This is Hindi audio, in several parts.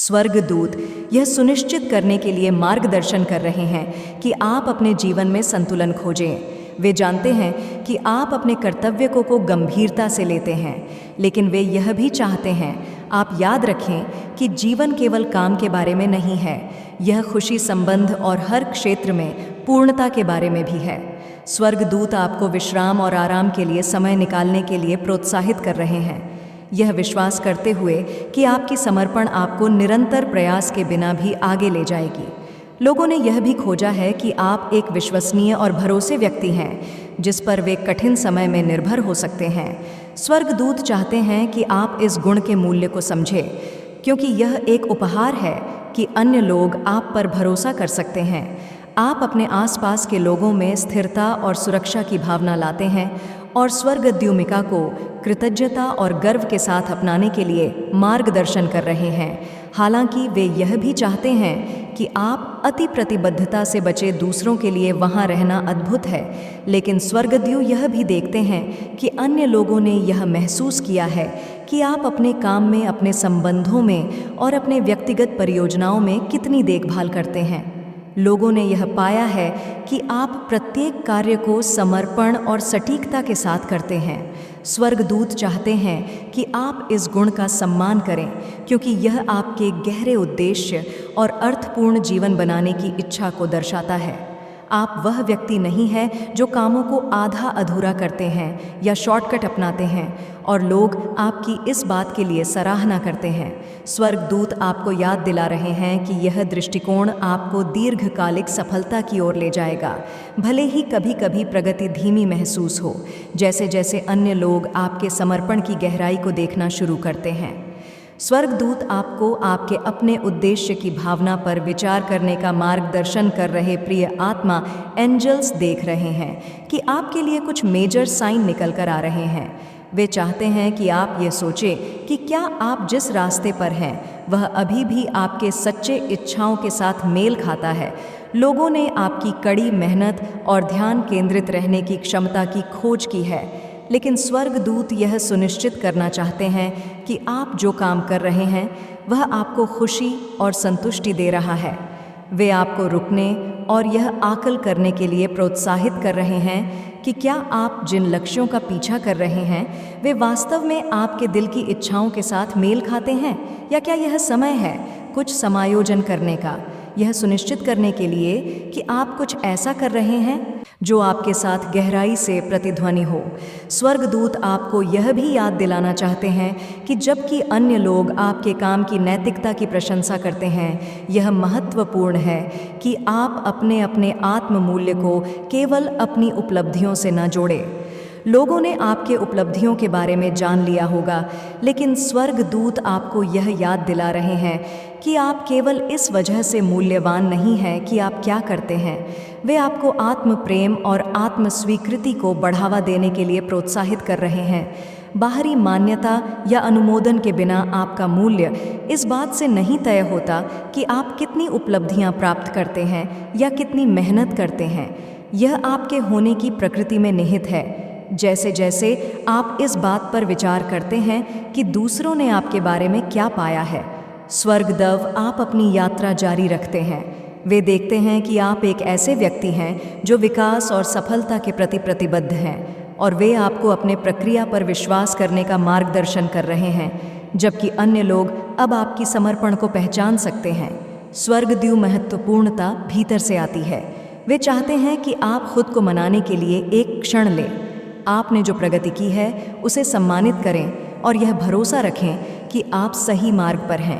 स्वर्गदूत यह सुनिश्चित करने के लिए मार्गदर्शन कर रहे हैं कि आप अपने जीवन में संतुलन खोजें। वे जानते हैं कि आप अपने कर्तव्य को गंभीरता से लेते हैं, लेकिन वे यह भी चाहते हैं आप याद रखें कि जीवन केवल काम के बारे में नहीं है, यह खुशी, संबंध और हर क्षेत्र में पूर्णता के बारे में भी है। स्वर्गदूत आपको विश्राम और आराम के लिए समय निकालने के लिए प्रोत्साहित कर रहे हैं, यह विश्वास करते हुए कि आपकी समर्पण आपको निरंतर प्रयास के बिना भी आगे ले जाएगी। लोगों ने यह भी खोजा है कि आप एक विश्वसनीय और भरोसे व्यक्ति हैं जिस पर वे कठिन समय में निर्भर हो सकते हैं। स्वर्गदूत चाहते हैं कि आप इस गुण के मूल्य को समझें, क्योंकि यह एक उपहार है कि अन्य लोग आप पर भरोसा कर सकते हैं। आप अपने आसपास के लोगों में स्थिरता और सुरक्षा की भावना लाते हैं और स्वर्गद्युमिका को कृतज्ञता और गर्व के साथ अपनाने के लिए मार्गदर्शन कर रहे हैं। हालांकि वे यह भी चाहते हैं कि आप अति प्रतिबद्धता से बचे। दूसरों के लिए वहां रहना अद्भुत है, लेकिन स्वर्गद्यु यह भी देखते हैं कि अन्य लोगों ने यह महसूस किया है कि आप अपने काम में, अपने संबंधों में और अपने व्यक्तिगत परियोजनाओं में कितनी देखभाल करते हैं। लोगों ने यह पाया है कि आप प्रत्येक कार्य को समर्पण और सटीकता के साथ करते हैं। स्वर्गदूत चाहते हैं कि आप इस गुण का सम्मान करें, क्योंकि यह आपके गहरे उद्देश्य और अर्थपूर्ण जीवन बनाने की इच्छा को दर्शाता है। आप वह व्यक्ति नहीं हैं जो कामों को आधा अधूरा करते हैं या शॉर्टकट अपनाते हैं और लोग आपकी इस बात के लिए सराहना करते हैं। स्वर्गदूत आपको याद दिला रहे हैं कि यह दृष्टिकोण आपको दीर्घकालिक सफलता की ओर ले जाएगा, भले ही कभी कभी प्रगति धीमी महसूस हो, जैसे जैसे अन्य लोग आपके समर्पण की गहराई को देखना शुरू करते हैं। स्वर्गदूत आपको आपके अपने उद्देश्य की भावना पर विचार करने का मार्गदर्शन कर रहे प्रिय आत्मा एंजल्स देख रहे हैं कि आपके लिए कुछ मेजर साइन निकल कर आ रहे हैं। वे चाहते हैं कि आप ये सोचें कि क्या आप जिस रास्ते पर हैं वह अभी भी आपके सच्चे इच्छाओं के साथ मेल खाता है। लोगों ने आपकी कड़ी मेहनत और ध्यान केंद्रित रहने की क्षमता की खोज की है, लेकिन स्वर्गदूत यह सुनिश्चित करना चाहते हैं कि आप जो काम कर रहे हैं वह आपको खुशी और संतुष्टि दे रहा है। वे आपको रुकने और यह आकल करने के लिए प्रोत्साहित कर रहे हैं कि क्या आप जिन लक्ष्यों का पीछा कर रहे हैं वे वास्तव में आपके दिल की इच्छाओं के साथ मेल खाते हैं, या क्या यह समय है कुछ समायोजन करने का, यह सुनिश्चित करने के लिए कि आप कुछ ऐसा कर रहे हैं जो आपके साथ गहराई से प्रतिध्वनि हो। स्वर्गदूत आपको यह भी याद दिलाना चाहते हैं कि जबकि अन्य लोग आपके काम की नैतिकता की प्रशंसा करते हैं, यह महत्वपूर्ण है कि आप अपने अपने आत्म मूल्य को केवल अपनी उपलब्धियों से न जोड़ें। लोगों ने आपके उपलब्धियों के बारे में जान लिया होगा, लेकिन स्वर्गदूत आपको यह याद दिला रहे हैं कि आप केवल इस वजह से मूल्यवान नहीं हैं कि आप क्या करते हैं। वे आपको आत्म प्रेम और आत्म स्वीकृति को बढ़ावा देने के लिए प्रोत्साहित कर रहे हैं। बाहरी मान्यता या अनुमोदन के बिना आपका मूल्य इस बात से नहीं तय होता कि आप कितनी उपलब्धियां प्राप्त करते हैं या कितनी मेहनत करते हैं। यह आपके होने की प्रकृति में निहित है। जैसे जैसे आप इस बात पर विचार करते हैं कि दूसरों ने आपके बारे में क्या पाया है, स्वर्गदव आप अपनी यात्रा जारी रखते हैं। वे देखते हैं कि आप एक ऐसे व्यक्ति हैं जो विकास और सफलता के प्रति प्रतिबद्ध हैं, और वे आपको अपने प्रक्रिया पर विश्वास करने का मार्गदर्शन कर रहे हैं, जबकि अन्य लोग अब आपकी समर्पण को पहचान सकते हैं। स्वर्गद्यु महत्वपूर्णता भीतर से आती है। वे चाहते हैं कि आप खुद को मनाने के लिए एक क्षण लें। आपने जो प्रगति की है उसे सम्मानित करें और यह भरोसा रखें कि आप सही मार्ग पर हैं,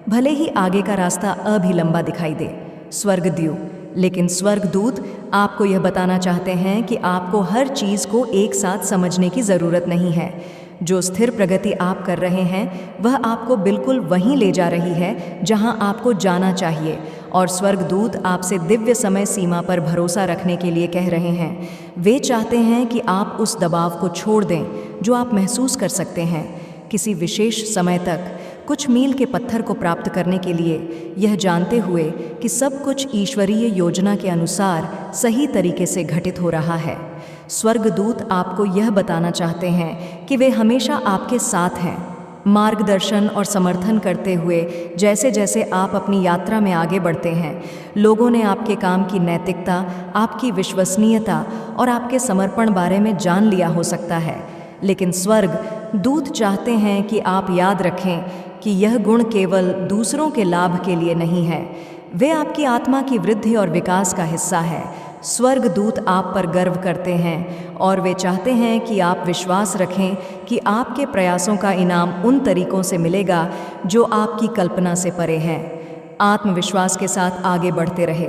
भले ही आगे का रास्ता अभी लंबा दिखाई दे। स्वर्गद्यु लेकिन स्वर्गदूत आपको यह बताना चाहते हैं कि आपको हर चीज़ को एक साथ समझने की ज़रूरत नहीं है। जो स्थिर प्रगति आप कर रहे हैं वह आपको बिल्कुल वहीं ले जा रही है जहां आपको जाना चाहिए, और स्वर्गदूत आपसे दिव्य समय सीमा पर भरोसा रखने के लिए कह रहे हैं। वे चाहते हैं कि आप उस दबाव को छोड़ दें जो आप महसूस कर सकते हैं। किसी विशेष समय तक कुछ मील के पत्थर को प्राप्त करने के लिए, यह जानते हुए कि सब कुछ ईश्वरीय योजना के अनुसार सही तरीके से घटित हो रहा है। स्वर्गदूत आपको यह बताना चाहते हैं कि वे हमेशा आपके साथ हैं। मार्गदर्शन और समर्थन करते हुए जैसे जैसे आप अपनी यात्रा में आगे बढ़ते हैं, लोगों ने आपके काम की नैतिकता, आपकी विश्वसनीयता और आपके समर्पण बारे में जान लिया हो सकता है। लेकिन स्वर्ग दूत चाहते हैं कि आप याद रखें कि यह गुण केवल दूसरों के लाभ के लिए नहीं है, वे आपकी आत्मा की वृद्धि और विकास का हिस्सा है। स्वर्ग दूत आप पर गर्व करते हैं और वे चाहते हैं कि आप विश्वास रखें कि आपके प्रयासों का इनाम उन तरीकों से मिलेगा जो आपकी कल्पना से परे हैं। आत्मविश्वास के साथ आगे बढ़ते रहे,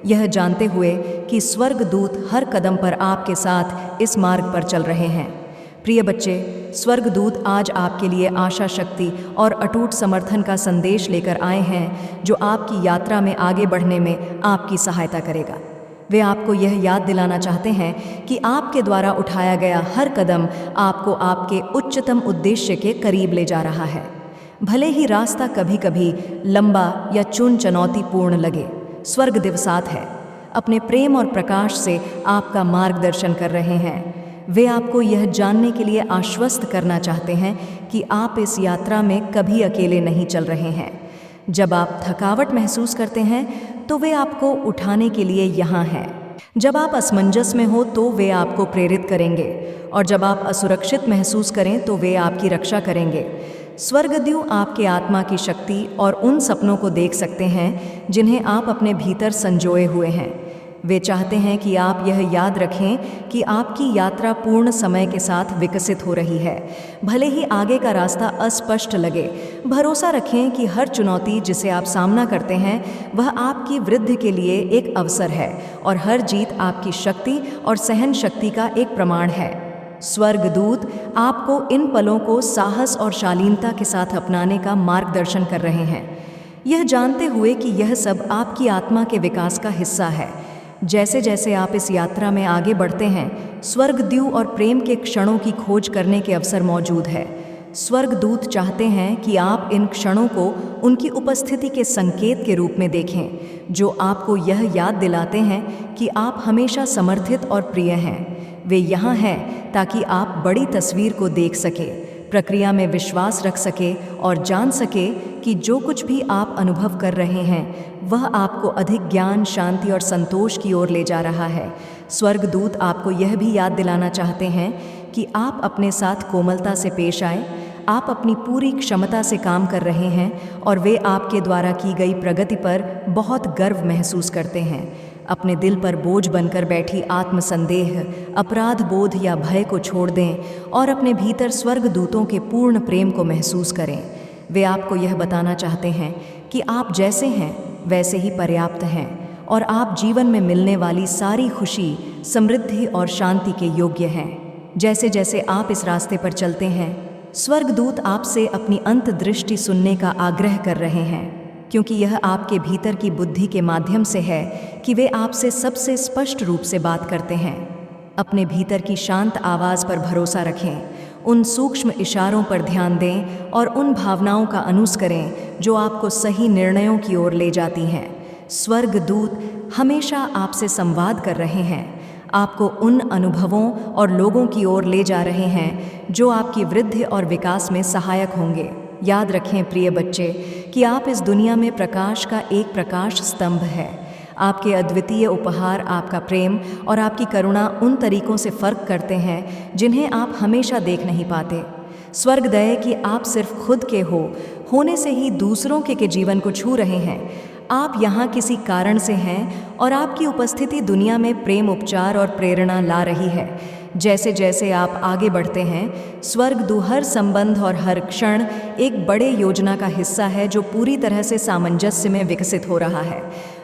यह जानते हुए कि स्वर्ग दूत हर कदम पर आपके साथ इस मार्ग पर चल रहे हैं। प्रिय बच्चे, स्वर्गदूत आज आपके लिए आशा, शक्ति और अटूट समर्थन का संदेश लेकर आए हैं जो आपकी यात्रा में आगे बढ़ने में आपकी सहायता करेगा। वे आपको यह याद दिलाना चाहते हैं कि आपके द्वारा उठाया गया हर कदम आपको आपके उच्चतम उद्देश्य के करीब ले जा रहा है। भले ही रास्ता कभी कभी लंबा या चुनौतीपूर्ण लगे, स्वर्ग दिवसात है अपने प्रेम और प्रकाश से आपका मार्गदर्शन कर रहे हैं। वे आपको यह जानने के लिए आश्वस्त करना चाहते हैं कि आप इस यात्रा में कभी अकेले नहीं चल रहे हैं। जब आप थकावट महसूस करते हैं तो वे आपको उठाने के लिए यहाँ हैं। जब आप असमंजस में हो तो वे आपको प्रेरित करेंगे, और जब आप असुरक्षित महसूस करें तो वे आपकी रक्षा करेंगे। स्वर्गदूत आपके आत्मा की शक्ति और उन सपनों को देख सकते हैं जिन्हें आप अपने भीतर संजोए हुए हैं। वे चाहते हैं कि आप यह याद रखें कि आपकी यात्रा पूर्ण समय के साथ विकसित हो रही है। भले ही आगे का रास्ता अस्पष्ट लगे, भरोसा रखें कि हर चुनौती जिसे आप सामना करते हैं वह आपकी वृद्धि के लिए एक अवसर है, और हर जीत आपकी शक्ति और सहन शक्ति का एक प्रमाण है। स्वर्गदूत आपको इन पलों को साहस और शालीनता के साथ अपनाने का मार्गदर्शन कर रहे हैं, यह जानते हुए कि यह सब आपकी आत्मा के विकास का हिस्सा है। जैसे जैसे आप इस यात्रा में आगे बढ़ते हैं, स्वर्गदूत और प्रेम के क्षणों की खोज करने के अवसर मौजूद है। स्वर्गदूत चाहते हैं कि आप इन क्षणों को उनकी उपस्थिति के संकेत के रूप में देखें, जो आपको यह याद दिलाते हैं कि आप हमेशा समर्थित और प्रिय हैं। वे यहाँ हैं ताकि आप बड़ी तस्वीर को देख सके, प्रक्रिया में विश्वास रख सके और जान सके कि जो कुछ भी आप अनुभव कर रहे हैं वह आपको अधिक ज्ञान, शांति और संतोष की ओर ले जा रहा है। स्वर्गदूत आपको यह भी याद दिलाना चाहते हैं कि आप अपने साथ कोमलता से पेश आए, आप अपनी पूरी क्षमता से काम कर रहे हैं और वे आपके द्वारा की गई प्रगति पर बहुत गर्व महसूस करते हैं। अपने दिल पर बोझ बनकर बैठी आत्मसंदेह, अपराध बोध या भय को छोड़ दें और अपने भीतर स्वर्गदूतों के पूर्ण प्रेम को महसूस करें। वे आपको यह बताना चाहते हैं कि आप जैसे हैं वैसे ही पर्याप्त हैं, और आप जीवन में मिलने वाली सारी खुशी, समृद्धि और शांति के योग्य हैं। जैसे जैसे आप इस रास्ते पर चलते हैं, स्वर्गदूत आपसे अपनी अंतर्दृष्टि सुनने का आग्रह कर रहे हैं, क्योंकि यह आपके भीतर की बुद्धि के माध्यम से है कि वे आपसे सबसे स्पष्ट रूप से बात करते हैं। अपने भीतर की शांत आवाज़ पर भरोसा रखें, उन सूक्ष्म इशारों पर ध्यान दें और उन भावनाओं का अनुसरण जो आपको सही निर्णयों की ओर ले जाती हैं। स्वर्गदूत हमेशा आपसे संवाद कर रहे हैं, आपको उन अनुभवों और लोगों की ओर ले जा रहे हैं जो आपकी वृद्धि और विकास में सहायक होंगे। याद रखें प्रिय बच्चे कि आप इस दुनिया में प्रकाश का एक प्रकाश स्तंभ है। आपके अद्वितीय उपहार, आपका प्रेम और आपकी करुणा उन तरीकों से फर्क करते हैं जिन्हें आप हमेशा देख नहीं पाते। स्वर्ग दया कि आप सिर्फ खुद के होने से ही दूसरों के जीवन को छू रहे हैं। आप यहाँ किसी कारण से हैं और आपकी उपस्थिति दुनिया में प्रेम, उपचार और प्रेरणा ला रही है। जैसे जैसे आप आगे बढ़ते हैं, स्वर्गदूत हर संबंध और हर क्षण एक बड़े योजना का हिस्सा है जो पूरी तरह से सामंजस्य में विकसित हो रहा है।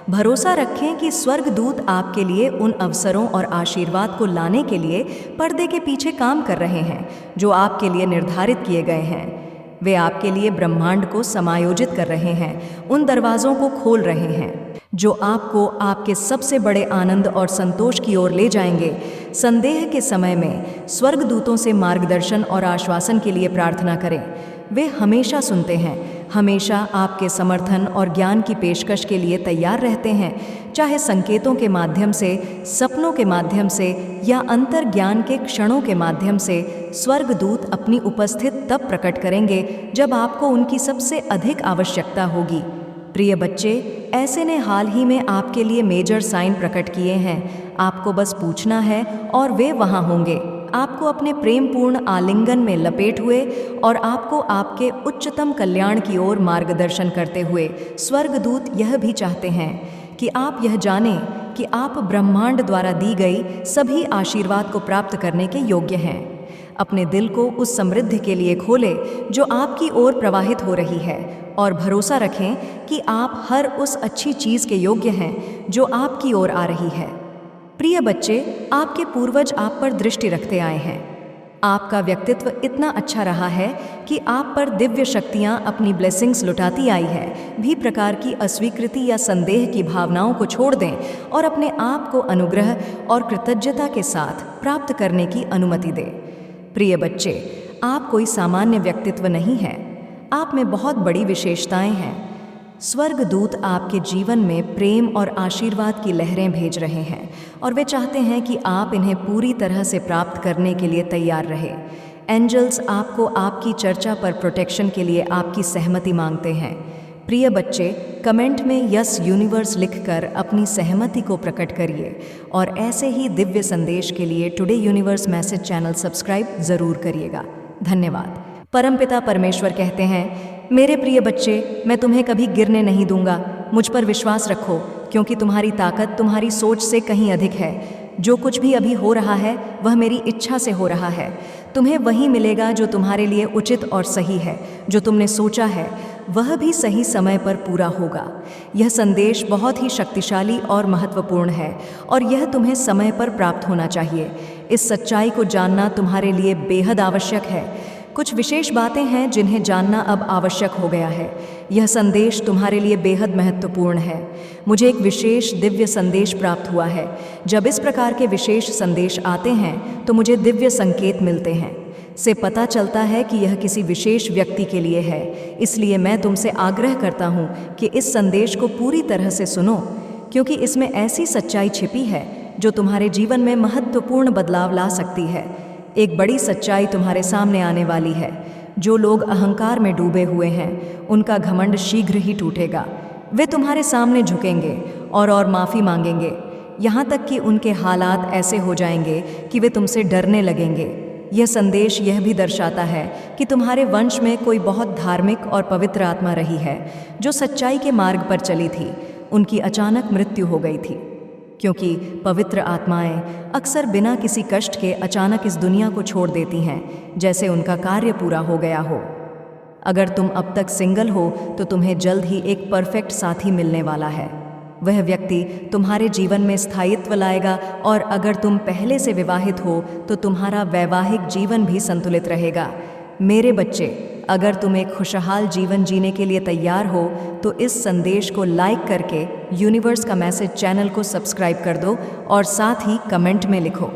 भरोसा रखें कि स्वर्गदूत आपके लिए उन अवसरों और आशीर्वाद को लाने के लिए पर्दे के पीछे काम कर रहे हैं जो आपके लिए निर्धारित किए गए हैं। वे आपके लिए ब्रह्मांड को समायोजित कर रहे हैं, उन दरवाज़ों को खोल रहे हैं जो आपको आपके सबसे बड़े आनंद और संतोष की ओर ले जाएंगे। संदेह के समय में स्वर्गदूतों से मार्गदर्शन और आश्वासन के लिए प्रार्थना करें। वे हमेशा सुनते हैं, हमेशा आपके समर्थन और ज्ञान की पेशकश के लिए तैयार रहते हैं, चाहे संकेतों के माध्यम से, सपनों के माध्यम से या अंतर्ज्ञान के क्षणों के माध्यम से। स्वर्गदूत अपनी उपस्थिति तब प्रकट करेंगे जब आपको उनकी सबसे अधिक आवश्यकता होगी। प्रिय बच्चे, ऐसे ने हाल ही में आपके लिए मेजर साइन प्रकट किए हैं। आपको बस पूछना है और वे वहाँ होंगे, आपको अपने प्रेमपूर्ण आलिंगन में लपेट हुए और आपको आपके उच्चतम कल्याण की ओर मार्गदर्शन करते हुए। स्वर्गदूत यह भी चाहते हैं कि आप यह जानें कि आप ब्रह्मांड द्वारा दी गई सभी आशीर्वाद को प्राप्त करने के योग्य हैं। अपने दिल को उस समृद्धि के लिए खोलें जो आपकी ओर प्रवाहित हो रही है और भरोसा रखें कि आप हर उस अच्छी चीज़ के योग्य हैं जो आपकी ओर आ रही है। प्रिय बच्चे, आपके पूर्वज आप पर दृष्टि रखते आए हैं। आपका व्यक्तित्व इतना अच्छा रहा है कि आप पर दिव्य शक्तियाँ अपनी ब्लेसिंग्स लुटाती आई है। भी प्रकार की अस्वीकृति या संदेह की भावनाओं को छोड़ दें और अपने आप को अनुग्रह और कृतज्ञता के साथ प्राप्त करने की अनुमति दें। प्रिय बच्चे, आप कोई सामान्य व्यक्तित्व नहीं है, आप में बहुत बड़ी विशेषताएं हैं। स्वर्गदूत आपके जीवन में प्रेम और आशीर्वाद की लहरें भेज रहे हैं और वे चाहते हैं कि आप इन्हें पूरी तरह से प्राप्त करने के लिए तैयार रहें। एंजल्स आपको आपकी चर्चा पर प्रोटेक्शन के लिए आपकी सहमति मांगते हैं। प्रिय बच्चे, कमेंट में यस यूनिवर्स लिखकर अपनी सहमति को प्रकट करिए और ऐसे ही दिव्य संदेश के लिए today universe message channel subscribe ज़रूर करिएगा। धन्यवाद। परमपिता परमेश्वर कहते हैं, मेरे प्रिय बच्चे, मैं तुम्हें कभी गिरने नहीं दूंगा। मुझ पर विश्वास रखो, क्योंकि तुम्हारी ताकत तुम्हारी सोच से कहीं अधिक है। जो कुछ भी अभी हो रहा है वह मेरी इच्छा से हो रहा है। तुम्हें वही मिलेगा जो तुम्हारे लिए उचित और सही है। जो तुमने सोचा है वह भी सही समय पर पूरा होगा। यह संदेश बहुत ही शक्तिशाली और महत्वपूर्ण है और यह तुम्हें समय पर प्राप्त होना चाहिए। इस सच्चाई को जानना तुम्हारे लिए बेहद आवश्यक है। कुछ विशेष बातें हैं जिन्हें जानना अब आवश्यक हो गया है। यह संदेश तुम्हारे लिए बेहद महत्वपूर्ण है। मुझे एक विशेष दिव्य संदेश प्राप्त हुआ है। जब इस प्रकार के विशेष संदेश आते हैं तो मुझे दिव्य संकेत मिलते हैं। से पता चलता है कि यह किसी विशेष व्यक्ति के लिए है। इसलिए मैं तुमसे आग्रह करता हूँ कि इस संदेश को पूरी तरह से सुनो, क्योंकि इसमें ऐसी सच्चाई छिपी है जो तुम्हारे जीवन में महत्वपूर्ण बदलाव ला सकती है। एक बड़ी सच्चाई तुम्हारे सामने आने वाली है। जो लोग अहंकार में डूबे हुए हैं उनका घमंड शीघ्र ही टूटेगा। वे तुम्हारे सामने झुकेंगे और माफ़ी मांगेंगे, यहाँ तक कि उनके हालात ऐसे हो जाएंगे कि वे तुमसे डरने लगेंगे। यह संदेश यह भी दर्शाता है कि तुम्हारे वंश में कोई बहुत धार्मिक और पवित्र आत्मा रही है जो सच्चाई के मार्ग पर चली थी। उनकी अचानक मृत्यु हो गई थी, क्योंकि पवित्र आत्माएं अक्सर बिना किसी कष्ट के अचानक इस दुनिया को छोड़ देती हैं, जैसे उनका कार्य पूरा हो गया हो। अगर तुम अब तक सिंगल हो तो तुम्हें जल्द ही एक परफेक्ट साथी मिलने वाला है। वह व्यक्ति तुम्हारे जीवन में स्थायित्व लाएगा और अगर तुम पहले से विवाहित हो तो तुम्हारा वैवाहिक जीवन भी संतुलित रहेगा। मेरे बच्चे, अगर तुम एक खुशहाल जीवन जीने के लिए तैयार हो तो इस संदेश को लाइक करके यूनिवर्स का मैसेज चैनल को सब्सक्राइब कर दो और साथ ही कमेंट में लिखो,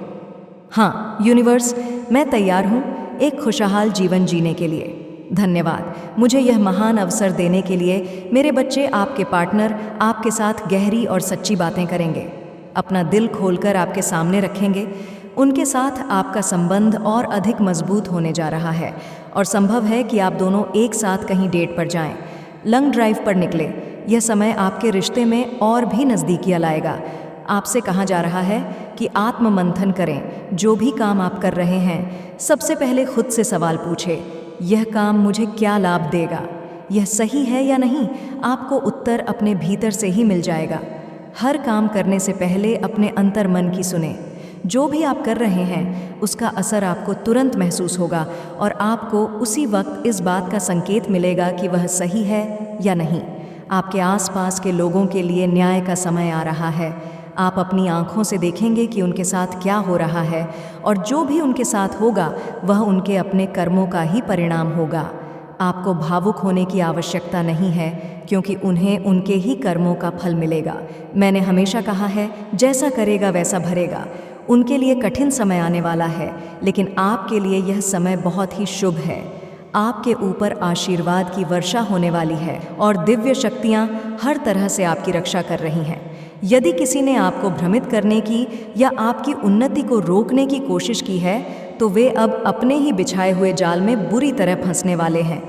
हाँ यूनिवर्स, मैं तैयार हूँ एक खुशहाल जीवन जीने के लिए। धन्यवाद मुझे यह महान अवसर देने के लिए। मेरे बच्चे, आपके पार्टनर आपके साथ गहरी और सच्ची बातें करेंगे, अपना दिल खोलकर आपके सामने रखेंगे। उनके साथ आपका संबंध और अधिक मजबूत होने जा रहा है और संभव है कि आप दोनों एक साथ कहीं डेट पर जाएं, लॉन्ग ड्राइव पर निकले। यह समय आपके रिश्ते में और भी नज़दीकियां लाएगा। आपसे कहा जा रहा है कि आत्म मंथन करें। जो भी काम आप कर रहे हैं, सबसे पहले खुद से सवाल पूछें, यह काम मुझे क्या लाभ देगा? यह सही है या नहीं? आपको उत्तर अपने भीतर से ही मिल जाएगा। हर काम करने से पहले अपने अंतर मन की सुने। जो भी आप कर रहे हैं उसका असर आपको तुरंत महसूस होगा और आपको उसी वक्त इस बात का संकेत मिलेगा कि वह सही है या नहीं। आपके आसपास के लोगों के लिए न्याय का समय आ रहा है। आप अपनी आँखों से देखेंगे कि उनके साथ क्या हो रहा है और जो भी उनके साथ होगा वह उनके अपने कर्मों का ही परिणाम होगा। आपको भावुक होने की आवश्यकता नहीं है, क्योंकि उन्हें उनके ही कर्मों का फल मिलेगा। मैंने हमेशा कहा है, जैसा करेगा वैसा भरेगा। उनके लिए कठिन समय आने वाला है, लेकिन आपके लिए यह समय बहुत ही शुभ है। आपके ऊपर आशीर्वाद की वर्षा होने वाली है और दिव्य शक्तियाँ हर तरह से आपकी रक्षा कर रही हैं। यदि किसी ने आपको भ्रमित करने की या आपकी उन्नति को रोकने की कोशिश की है, तो वे अब अपने ही बिछाए हुए जाल में बुरी तरह फंसने वाले हैं।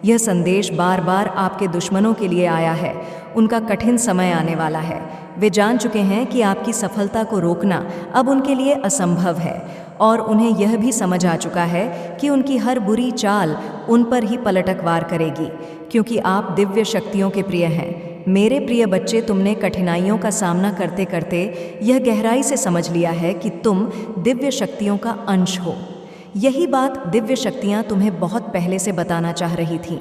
यह संदेश बार बार आपके दुश्मनों के लिए आया है। उनका कठिन समय आने वाला है। वे जान चुके हैं कि आपकी सफलता को रोकना अब उनके लिए असंभव है और उन्हें यह भी समझ आ चुका है कि उनकी हर बुरी चाल उन पर ही पलटक वार करेगी, क्योंकि आप दिव्य शक्तियों के प्रिय हैं। मेरे प्रिय बच्चे, तुमने कठिनाइयों का सामना करते करते यह गहराई से समझ लिया है कि तुम दिव्य शक्तियों का अंश हो। यही बात दिव्य शक्तियाँ तुम्हें बहुत पहले से बताना चाह रही थीं।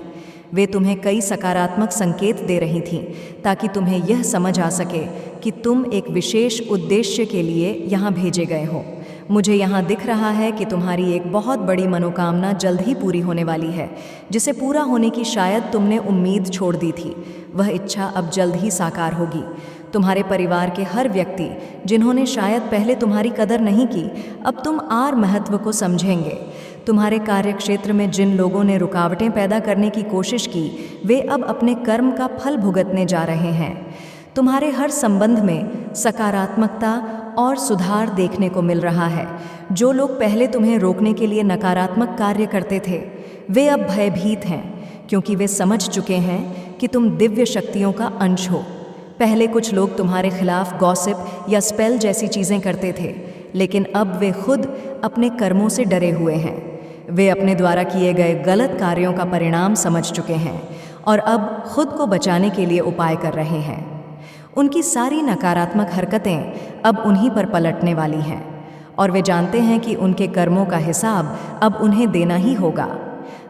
वे तुम्हें कई सकारात्मक संकेत दे रही थीं ताकि तुम्हें यह समझ आ सके कि तुम एक विशेष उद्देश्य के लिए यहाँ भेजे गए हो। मुझे यहाँ दिख रहा है कि तुम्हारी एक बहुत बड़ी मनोकामना जल्द ही पूरी होने वाली है, जिसे पूरा होने की शायद तुमने उम्मीद छोड़ दी थी। वह इच्छा अब जल्द ही साकार होगी। तुम्हारे परिवार के हर व्यक्ति जिन्होंने शायद पहले तुम्हारी कदर नहीं की, अब तुम और महत्व को समझेंगे। तुम्हारे कार्यक्षेत्र में जिन लोगों ने रुकावटें पैदा करने की कोशिश की, वे अब अपने कर्म का फल भुगतने जा रहे हैं। तुम्हारे हर संबंध में सकारात्मकता और सुधार देखने को मिल रहा है। जो लोग पहले तुम्हें रोकने के लिए नकारात्मक कार्य करते थे, वे अब भयभीत हैं, क्योंकि वे समझ चुके हैं कि तुम दिव्य शक्तियों का अंश हो। पहले कुछ लोग तुम्हारे खिलाफ गॉसिप या स्पेल जैसी चीज़ें करते थे, लेकिन अब वे खुद अपने कर्मों से डरे हुए हैं। वे अपने द्वारा किए गए गलत कार्यों का परिणाम समझ चुके हैं और अब खुद को बचाने के लिए उपाय कर रहे हैं। उनकी सारी नकारात्मक हरकतें अब उन्हीं पर पलटने वाली हैं और वे जानते हैं कि उनके कर्मों का हिसाब अब उन्हें देना ही होगा।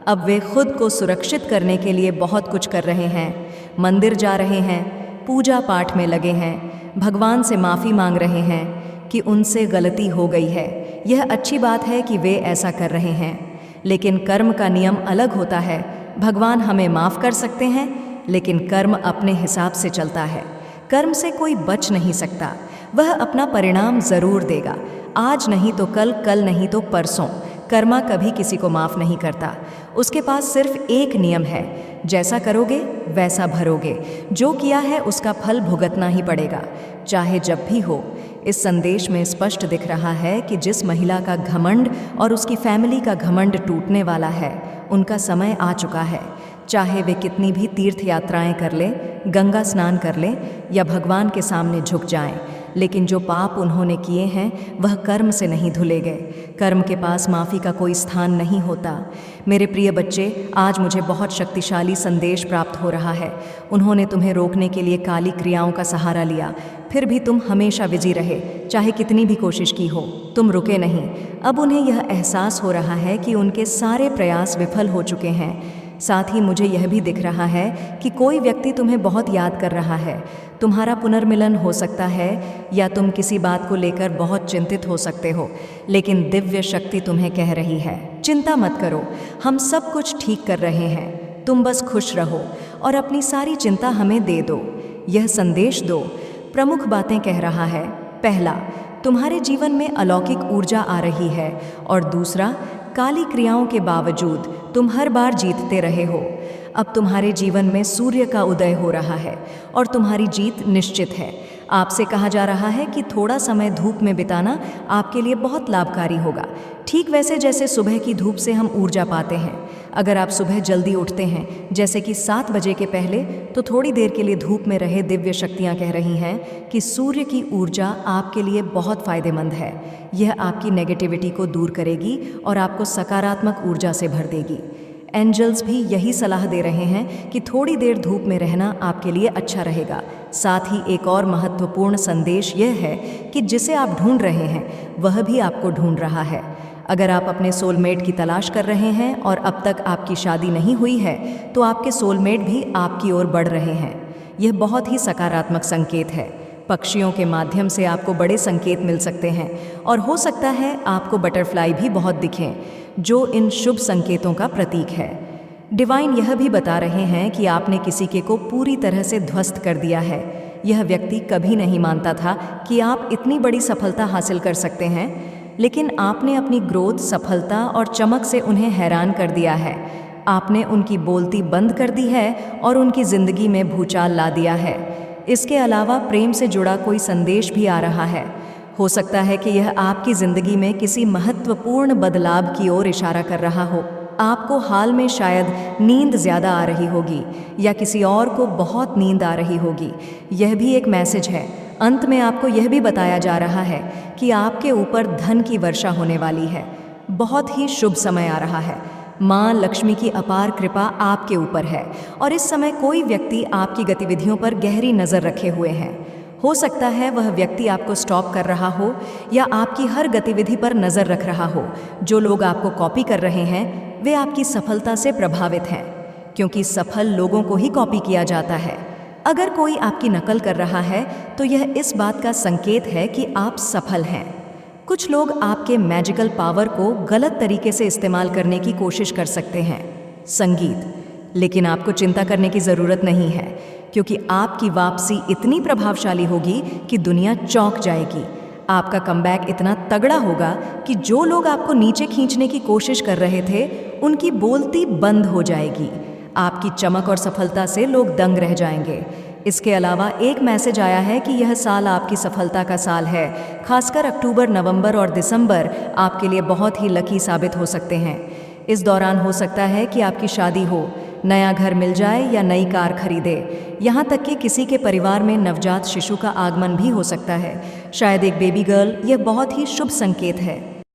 अब वे खुद को सुरक्षित करने के लिए बहुत कुछ कर रहे हैं। मंदिर जा रहे हैं, पूजा पाठ में लगे हैं, भगवान से माफ़ी मांग रहे हैं कि उनसे गलती हो गई है। यह अच्छी बात है कि वे ऐसा कर रहे हैं, लेकिन कर्म का नियम अलग होता है। भगवान हमें माफ़ कर सकते हैं, लेकिन कर्म अपने हिसाब से चलता है। कर्म से कोई बच नहीं सकता। वह अपना परिणाम ज़रूर देगा, आज नहीं तो कल, कल नहीं तो परसों। कर्मा कभी किसी को माफ़ नहीं करता। उसके पास सिर्फ एक नियम है, जैसा करोगे वैसा भरोगे। जो किया है उसका फल भुगतना ही पड़ेगा, चाहे जब भी हो। इस संदेश में स्पष्ट दिख रहा है कि जिस महिला का घमंड और उसकी फैमिली का घमंड टूटने वाला है, उनका समय आ चुका है। चाहे वे कितनी भी तीर्थ यात्राएं कर लें, गंगा स्नान कर लें या भगवान के सामने झुक जाएं, लेकिन जो पाप उन्होंने किए हैं वह कर्म से नहीं धुले गए। कर्म के पास माफ़ी का कोई स्थान नहीं होता। मेरे प्रिय बच्चे, आज मुझे बहुत शक्तिशाली संदेश प्राप्त हो रहा है। उन्होंने तुम्हें रोकने के लिए काली क्रियाओं का सहारा लिया, फिर भी तुम हमेशा विजयी रहे। चाहे कितनी भी कोशिश की हो, तुम रुके नहीं। अब उन्हें यह एहसास हो रहा है कि उनके सारे प्रयास विफल हो चुके हैं। साथ ही मुझे यह भी दिख रहा है कि कोई व्यक्ति तुम्हें बहुत याद कर रहा है। तुम्हारा पुनर्मिलन हो सकता है या तुम किसी बात को लेकर बहुत चिंतित हो सकते हो, लेकिन दिव्य शक्ति तुम्हें कह रही है, चिंता मत करो, हम सब कुछ ठीक कर रहे हैं। तुम बस खुश रहो और अपनी सारी चिंता हमें दे दो। यह संदेश दो प्रमुख बातें कह रहा है। पहला, तुम्हारे जीवन में अलौकिक ऊर्जा आ रही है, और दूसरा, काली क्रियाओं के बावजूद तुम हर बार जीतते रहे हो। अब तुम्हारे जीवन में सूर्य का उदय हो रहा है और तुम्हारी जीत निश्चित है। आपसे कहा जा रहा है कि थोड़ा समय धूप में बिताना आपके लिए बहुत लाभकारी होगा, ठीक वैसे जैसे सुबह की धूप से हम ऊर्जा पाते हैं। अगर आप सुबह जल्दी उठते हैं, जैसे कि 7 बजे के पहले, तो थोड़ी देर के लिए धूप में रहे। दिव्य शक्तियाँ कह रही हैं कि सूर्य की ऊर्जा आपके लिए बहुत फ़ायदेमंद है। यह आपकी नेगेटिविटी को दूर करेगी और आपको सकारात्मक ऊर्जा से भर देगी। एंजल्स भी यही सलाह दे रहे हैं कि थोड़ी देर धूप में रहना आपके लिए अच्छा रहेगा। साथ ही एक और महत्वपूर्ण संदेश यह है कि जिसे आप ढूंढ रहे हैं वह भी आपको ढूंढ रहा है। अगर आप अपने सोलमेट की तलाश कर रहे हैं और अब तक आपकी शादी नहीं हुई है, तो आपके सोलमेट भी आपकी ओर बढ़ रहे हैं। यह बहुत ही सकारात्मक संकेत है। पक्षियों के माध्यम से आपको बड़े संकेत मिल सकते हैं और हो सकता है आपको बटरफ्लाई भी बहुत दिखें, जो इन शुभ संकेतों का प्रतीक है। डिवाइन यह भी बता रहे हैं कि आपने किसी के को पूरी तरह से ध्वस्त कर दिया है। यह व्यक्ति कभी नहीं मानता था कि आप इतनी बड़ी सफलता हासिल कर सकते हैं, लेकिन आपने अपनी ग्रोथ, सफलता और चमक से उन्हें हैरान कर दिया है। आपने उनकी बोलती बंद कर दी है और उनकी जिंदगी में भूचाल ला दिया है। इसके अलावा प्रेम से जुड़ा कोई संदेश भी आ रहा है। हो सकता है कि यह आपकी जिंदगी में किसी महत्वपूर्ण बदलाव की ओर इशारा कर रहा हो। आपको हाल में शायद नींद ज़्यादा आ रही होगी या किसी और को बहुत नींद आ रही होगी। यह भी एक मैसेज है। अंत में आपको यह भी बताया जा रहा है कि आपके ऊपर धन की वर्षा होने वाली है। बहुत ही शुभ समय आ रहा है। माँ लक्ष्मी की अपार कृपा आपके ऊपर है और इस समय कोई व्यक्ति आपकी गतिविधियों पर गहरी नज़र रखे हुए हैं। हो सकता है वह व्यक्ति आपको स्टॉप कर रहा हो या आपकी हर गतिविधि पर नज़र रख रहा हो। जो लोग आपको कॉपी कर रहे हैं वे आपकी सफलता से प्रभावित हैं, क्योंकि सफल लोगों को ही कॉपी किया जाता है। अगर कोई आपकी नकल कर रहा है तो यह इस बात का संकेत है कि आप सफल हैं। कुछ लोग आपके मैजिकल पावर को गलत तरीके से इस्तेमाल करने की कोशिश कर सकते हैं। संगीत, लेकिन आपको चिंता करने की ज़रूरत नहीं है, क्योंकि आपकी वापसी इतनी प्रभावशाली होगी कि दुनिया चौंक जाएगी। आपका कमबैक इतना तगड़ा होगा कि जो लोग आपको नीचे खींचने की कोशिश कर रहे थे उनकी बोलती बंद हो जाएगी। आपकी चमक और सफलता से लोग दंग रह जाएंगे। इसके अलावा एक मैसेज आया है कि यह साल आपकी सफलता का साल है। खासकर अक्टूबर, नवंबर और दिसंबर आपके लिए बहुत ही लकी साबित हो सकते हैं। इस दौरान हो सकता है कि आपकी शादी हो, नया घर मिल जाए या नई कार खरीदे। यहाँ तक कि किसी के परिवार में नवजात शिशु का आगमन भी हो सकता है, शायद एक बेबी गर्ल। यह बहुत ही शुभ संकेत है।